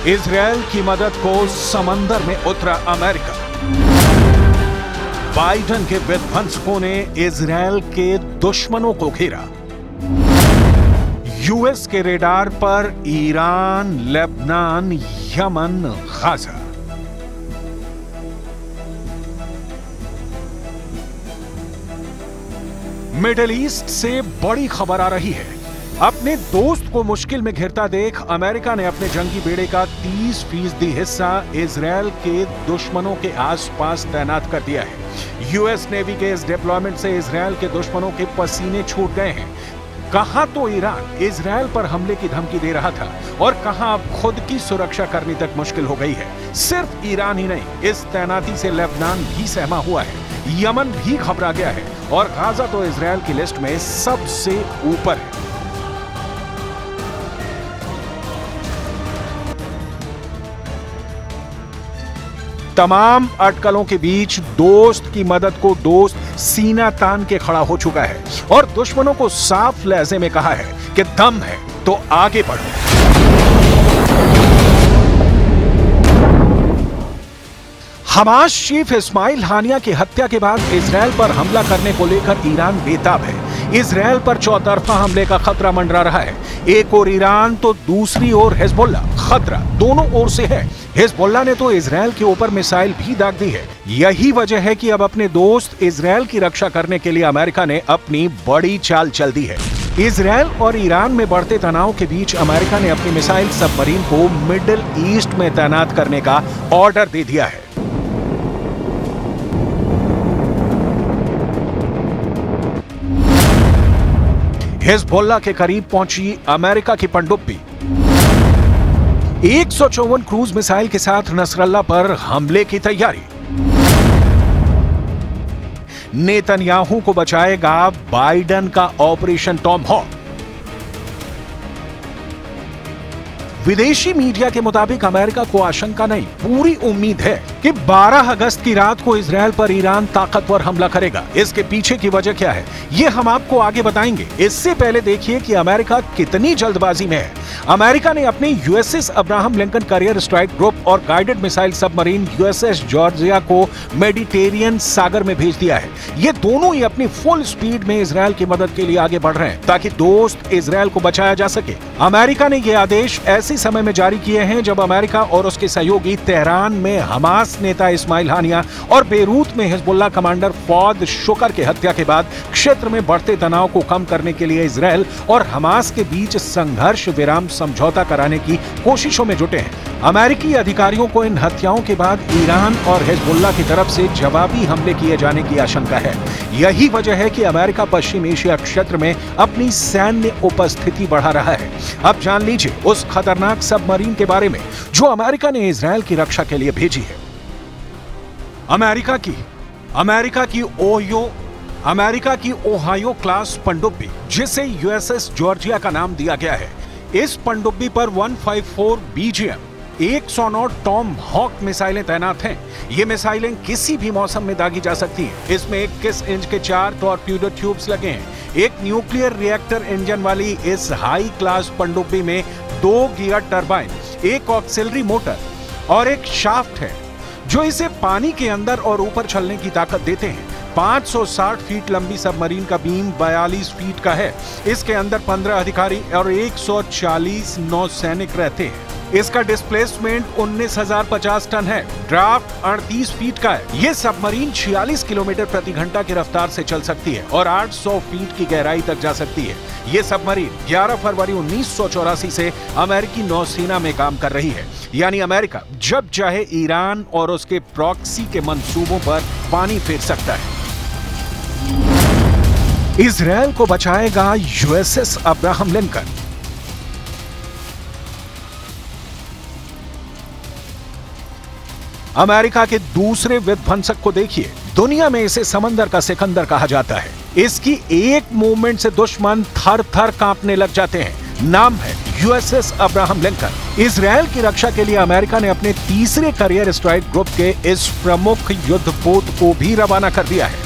Israel की मदद को समंदर में उतरा अमेरिका। बाइडन के विध्वंसकों ने इजरायल के दुश्मनों को घेरा। यूएस के रेडार पर Iran, Lebanon, Yemen, Gaza. Middle east से बड़ी खबर आ रही है। अपने दोस्त को मुश्किल में घिरता देख अमेरिका ने अपने जंगी बेड़े का 30% हिस्सा इजरायल के दुश्मनों के आसपास तैनात कर दिया है। यूएस नेवी के इस डिप्लॉयमेंट से इजरायल के दुश्मनों के पसीने छूट गए हैं। कहां तो ईरान इजरायल पर हमले की धमकी दे रहा था और कहां अब खुद की सुरक्षा करनी तक मुश्किल हो गई है। सिर्फ ईरान ही नहीं, इस तैनाती से लेबनान भी सहमा हुआ है, यमन भी घबरा गया है और गाजा तो इजरायल की लिस्ट में सबसे ऊपर है। तमाम अटकलों के बीच दोस्त की मदद को दोस्त सीना तान के खड़ा हो चुका है और दुश्मनों को साफ लहजे में कहा है कि दम है तो आगे बढ़ो। हमास चीफ इस्माइल हानिया की हत्या के बाद इजरायल पर हमला करने को लेकर ईरान बेताब है। इजरायल पर चौतरफा हमले का खतरा मंडरा रहा है। एक ओर ईरान तो दूसरी ओर हिजबुल्ला। खतरा दोनों ओर से है। हिजबुल्ला ने तो इजरायल के ऊपर मिसाइल भी दाग दी है। यही वजह है कि अब अपने दोस्त इजरायल की रक्षा करने के लिए अमेरिका ने अपनी बड़ी चाल चल दी है। इजरायल और ईरान में बढ़ते तनाव के बीच अमेरिका ने अपनी मिसाइल सबमरीन को मिडिल ईस्ट में तैनात करने का ऑर्डर दे दिया है। हिजबुल्ला के करीब पहुंची अमेरिका की पनडुब्बी। 154 क्रूज मिसाइल के साथ नसरल्ला पर हमले की तैयारी। नेतन्याहू को बचाएगा बाइडन का ऑपरेशन टॉम हॉक। विदेशी मीडिया के मुताबिक अमेरिका को आशंका नहीं, पूरी उम्मीद है कि 12 अगस्त की रात को इजरायल पर ईरान ताकतवर हमला करेगा। इसके पीछे की वजह क्या है, ये हम आपको आगे बताएंगे। इससे पहले देखिए कि अमेरिका कितनी जल्दबाजी में है। अमेरिका ने अपने USS Abraham Lincoln carrier strike group और guided missile submarine USS Georgia को मेडिटेरियन सागर में भेज दिया है। ये दोनों ही अपनी फुल स्पीड में इजरायल की मदद के लिए आगे बढ़ रहे हैं ताकि दोस्त इजरायल को बचाया जा सके। अमेरिका ने यह आदेश ऐसे समय में जारी किए हैं जब अमेरिका और उसके सहयोगी तेहरान में हमास नेता इस्माइल हानिया और बेरूत में हिजबुल्ला कमांडर फौद शुकर की हत्या के बाद क्षेत्र में बढ़ते तनाव को कम करने के लिए इजरायल और हमास के बीच संघर्ष विराम समझौता कराने की कोशिशों में जुटे हैं। अमेरिकी अधिकारियों को इन हत्याओं के बाद ईरान और हिजबुल्ला की तरफ से जवाबी हमले किए जाने की आशंका है। यही वजह है कि अमेरिका पश्चिम एशिया क्षेत्र में अपनी सैन्य उपस्थिति बढ़ा रहा है। अब जान लीजिए उस खतरनाक सबमरीन के बारे में जो अमेरिका ने इजरायल की रक्षा के लिए भेजी है। अमेरिका की ओहायो क्लास पनडुब्बी, जिसे यूएसएस जॉर्जिया का नाम दिया गया है। इस पनडुब्बी पर 154 बीजीएम 109 टॉम हॉक मिसाइलें तैनात हैं। ये मिसाइलें किसी भी मौसम में दागी जा सकती हैं। इसमें 21 इंच के 4 टॉर्पीडो ट्यूब्स लगे हैं। एक न्यूक्लियर रिएक्टर इंजन वाली इस हाई क्लास पनडुब्बी में 2 गियर टरबाइन, एक ऑक्सिलरी मोटर और एक शाफ्ट है जो इसे पानी के अंदर और ऊपर चलने की ताकत देते हैं। 560 फीट लंबी सबमरीन का बीम 42 फीट का है। इसके अंदर 15 अधिकारी और 140 नौसैनिक रहते हैं। इसका डिस्प्लेसमेंट 19,050 टन है। ड्राफ्ट 38 फीट का है। ये सबमरीन 46 किलोमीटर प्रति घंटा की रफ्तार से चल सकती है और 800 फीट की गहराई तक जा सकती है। ये सबमरीन 11 फरवरी 1984 से अमेरिकी नौसेना में काम कर रही है। यानी अमेरिका जब चाहे ईरान और उसके प्रॉक्सी के मंसूबों पर पानी फेर सकता है। इजरायल को बचाएगा यूएसएस अब्राहम लिंकन। अमेरिका के दूसरे विध्वंसक को देखिए। दुनिया में इसे समंदर का सिकंदर कहा जाता है। इसकी एक मूवमेंट से दुश्मन थर थर कांपने लग जाते हैं। नाम है यूएसएस अब्राहम लिंकन। इजरायल की रक्षा के लिए अमेरिका ने अपने तीसरे कैरियर स्ट्राइक ग्रुप के इस प्रमुख युद्धपोत को भी रवाना कर दिया है।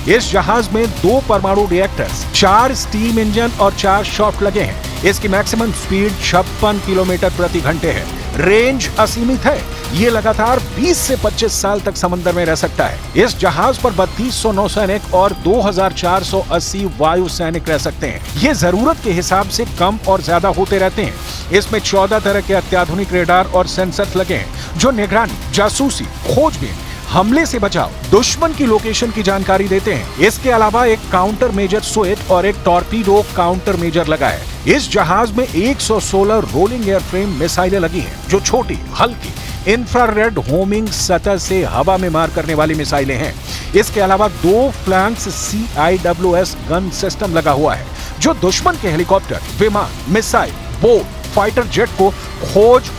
इस जहाज में 2 परमाणु रिएक्टर्स, 4 स्टीम इंजन और 4 शाफ्ट लगे हैं। इसकी मैक्सिमम स्पीड 56 किलोमीटर प्रति घंटे है। रेंज असीमित है। ये लगातार 20 से 25 साल तक समंदर में रह सकता है। इस जहाज पर 3200 नौसैनिक और 2480 वायु सैनिक रह सकते हैं। ये जरूरत के हिसाब से कम और ज्यादा होते रहते हैं। इसमें 14 तरह के अत्याधुनिक रेडार और सेंसर लगे हैं जो निगरानी, जासूसी, खोजबीन, हमले से बचाव, दुश्मन की लोकेशन की जानकारी देते हैं। इसके अलावा एक काउंटर मेजर स्विच और एक टॉर्पीडो काउंटर मेजर लगा है। इस जहाज में 116 रोलिंग एयरफ्रेम मिसाइलें लगी हैं जो छोटी, हल्की, इंफ्रारेड होमिंग सतह से हवा में मार करने वाली मिसाइलें हैं। इसके अलावा 2 फ्लैंक्स CIWS गन सिस्टम लगा हुआ है जो दुश्मन के हेलीकॉप्टर, विमान, मिसाइल, बोट, फाइटर जेट को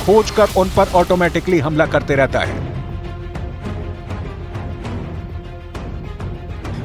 खोज कर उन पर ऑटोमेटिकली हमला करते रहता है।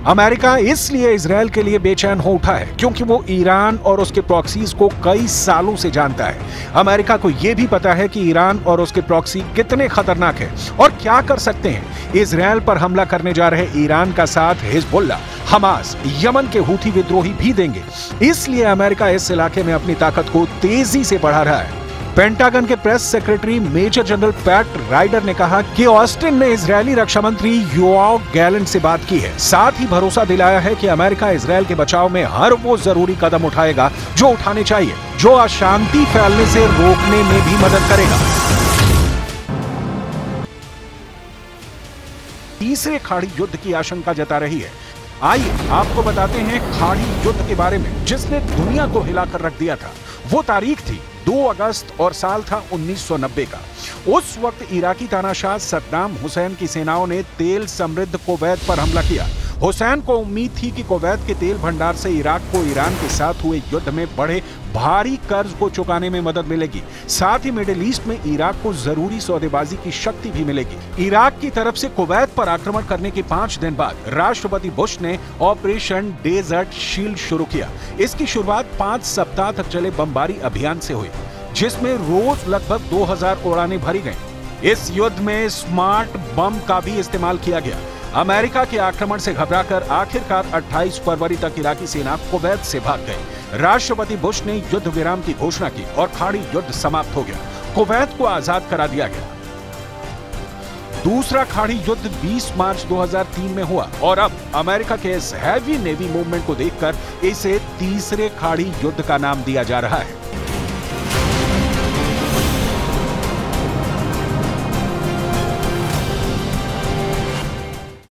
अमेरिका इसलिए इजरायल के लिए बेचैन हो उठा है क्योंकि वो ईरान और उसके प्रॉक्सीज को कई सालों से जानता है। अमेरिका को यह भी पता है कि ईरान और उसके प्रॉक्सी कितने खतरनाक हैं और क्या कर सकते हैं। इजरायल पर हमला करने जा रहे ईरान का साथ हिजबुल्लाह, हमास, यमन के हूथी विद्रोही भी देंगे। इसलिए अमेरिका इस इलाके में अपनी ताकत को तेजी से बढ़ा रहा है। पेंटागन के press secretary major general Pat Ryder ने कहा कि ऑस्टिन ने इजरायली रक्षा मंत्री योआव गैलेंट से बात की है। साथ ही भरोसा दिलाया है कि अमेरिका इजरायल के बचाव में हर वो जरूरी कदम उठाएगा जो उठाने चाहिए, जो अशांति फैलने से रोकने में भी मदद करेगा। तीसरे खाड़ी युद्ध की आशंका जता रही है। आइए आपको बताते हैं खाड़ी युद्ध के बारे में जिसने दुनिया को हिलाकर रख दिया था। वो तारीख थी 2 अगस्त और साल था 1990 का। उस वक्त इराकी तानाशाह सद्दाम हुसैन की सेनाओं ने तेल समृद्ध कुवैत पर हमला किया। हुसैन को उम्मीद थी कि कुवैत के तेल भंडार से इराक को ईरान के साथ हुए युद्ध में बढ़े भारी कर्ज को चुकाने में मदद मिलेगी। साथ ही मिडिल ईस्ट में इराक को जरूरी सौदेबाजी की शक्ति भी मिलेगी। इराक की तरफ से कुवैत पर आक्रमण करने के 5 दिन बाद राष्ट्रपति बुश ने ऑपरेशन डेजर्ट शील्ड शुरू किया। इसकी शुरुआत 5 सप्ताह तक चले बमबारी अभियान से हुई जिसमें रोज लगभग 2000 उड़ानें भरी गईं। इस युद्ध में स्मार्ट बम का भी इस्तेमाल किया गया। अमेरिका के आक्रमण से घबराकर आखिरकार 28 फरवरी तक इराकी सेना कुवैत से भाग गई। राष्ट्रपति बुश ने युद्ध विराम की घोषणा की और खाड़ी युद्ध समाप्त हो गया। कुवैत को आजाद करा दिया गया। दूसरा खाड़ी युद्ध 20 मार्च 2003 में हुआ और अब अमेरिका के इस हैवी नेवी मूवमेंट को देखकर इसे तीसरे खाड़ी युद्ध का नाम दिया जा रहा है।